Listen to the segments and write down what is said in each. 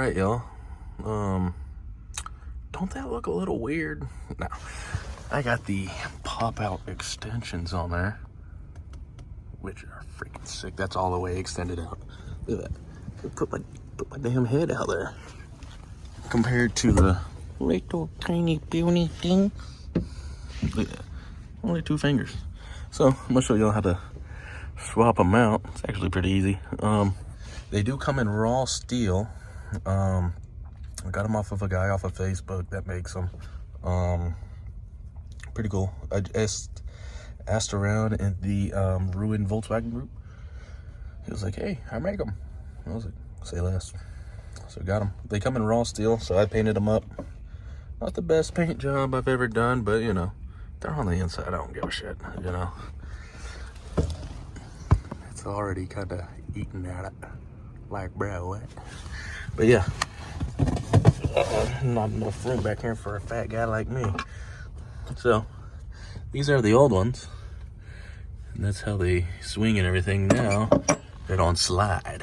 right, y'all. Don't that look a little weird? No. I got the pop-out extensions on there, which are freaking sick. That's all the way extended out. Look at that. Put my damn head out there. Compared to the little tiny puny thing. Look at that. Only 2 fingers. So I'm gonna show y'all how to swap them out. It's actually pretty easy. They do come in raw steel. I got them off of a guy off of Facebook that makes them. Pretty cool. I just asked around in the Ruined Volkswagen group. He was like, "Hey, I make them." I was like, "Say less." So got them. They come in raw steel, so I painted them up. Not the best paint job I've ever done, but you know, they're on the inside. I don't give a shit. You know, it's already kind of eating at it, like bro. What? But yeah. Not enough room back here for a fat guy like me. So these are the old ones, and that's how they swing and everything. Now they don't slide.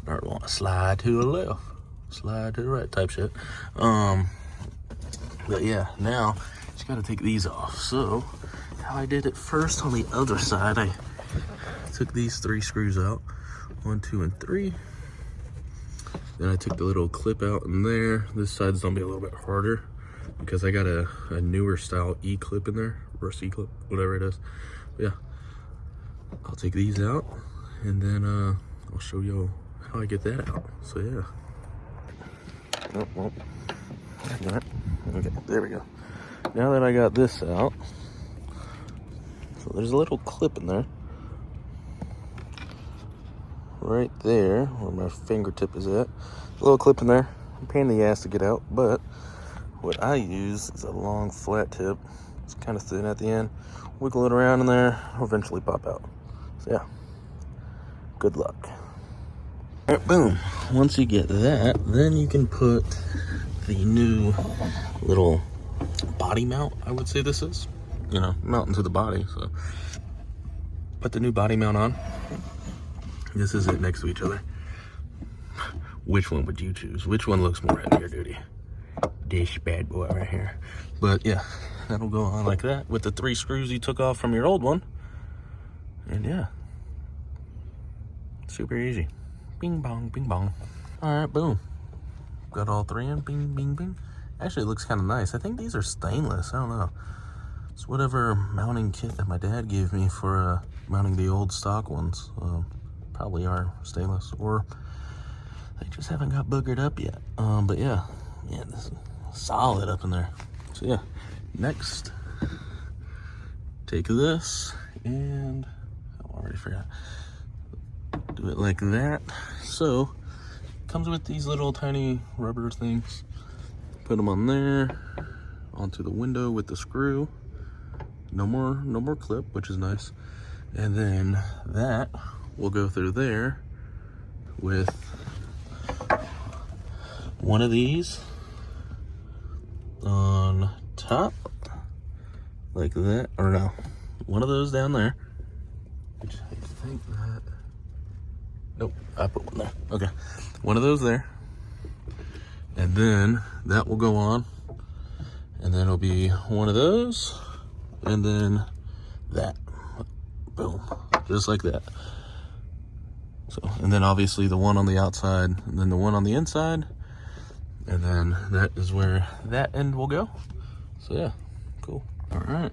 Or want to slide to the left, slide to the right type shit. But yeah, now just gotta take these off. So how I did it first on the other side, I took these 3 screws out, 1, 2, and 3. Then I took the little clip out in there. This side's gonna be a little bit harder because I got a newer style E-clip in there, reverse E-clip, whatever it is. But yeah, I'll take these out and then I'll show you how I get that out. So yeah. Oh, well, okay, there we go. Now that I got this out, so there's a little clip in there. Right there, where my fingertip is at. A little clip in there. A pain in the ass to get out, but what I use is a long flat tip. It's kind of thin at the end. Wiggle it around in there, it'll eventually pop out. So yeah, good luck. All right, boom. Once you get that, then you can put the new little body mount, I would say this is. You know, mount into the body, so. Put the new body mount on. This is it next to each other. Which one would you choose? Which one looks more heavier duty? This bad boy right here. But yeah, that'll go on like that with the 3 screws you took off from your old one. And yeah, super easy. Bing bong, bing bong. All right, boom. Got all 3 in. Bing, bing, bing. Actually, it looks kind of nice. I think these are stainless. I don't know. It's whatever mounting kit that my dad gave me for mounting the old stock ones. Probably are stainless, or they just haven't got boogered up yet. But yeah, this is solid up in there. So yeah, next, take this and I already forgot. Do it like that. So comes with these little tiny rubber things. Put them on there, onto the window with the screw. No more clip, which is nice. And then that will go through there with one of these on top, like that, or no, one of those down there, which I think that, nope, I put one there. Okay, one of those there, and then that will go on, and then it'll be one of those, and then that, boom, just like that. So, and then obviously the one on the outside, and then the one on the inside, and then that is where that end will go. So yeah, cool. All right,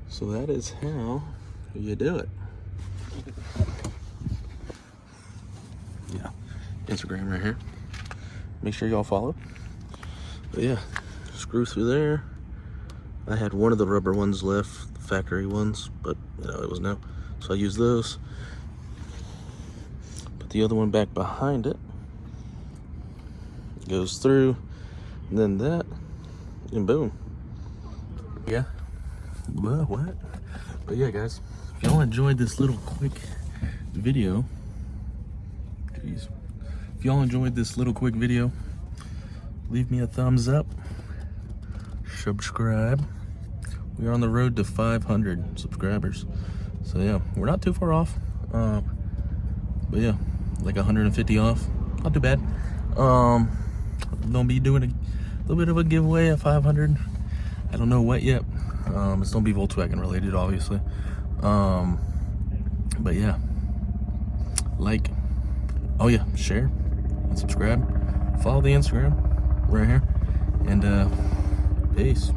so that is how you do it. Yeah, Instagram right here. Make sure y'all follow. But yeah, screw through there. I had one of the rubber ones left, the factory ones, but you know, it was no. So I used those. Put the other one back behind it. Goes through, and then that, and boom. Yeah. Well, what? But yeah, guys, if y'all enjoyed this little quick video, jeez. If y'all enjoyed this little quick video, leave me a thumbs up, subscribe. We're on the road to 500 subscribers. So yeah, we're not too far off. But yeah, like 150 off, not too bad. Gonna be doing a little bit of a giveaway at 500. I don't know what yet. It's gonna be Volkswagen related, obviously. But yeah, like, oh yeah, share and subscribe. Follow the Instagram right here, and peace.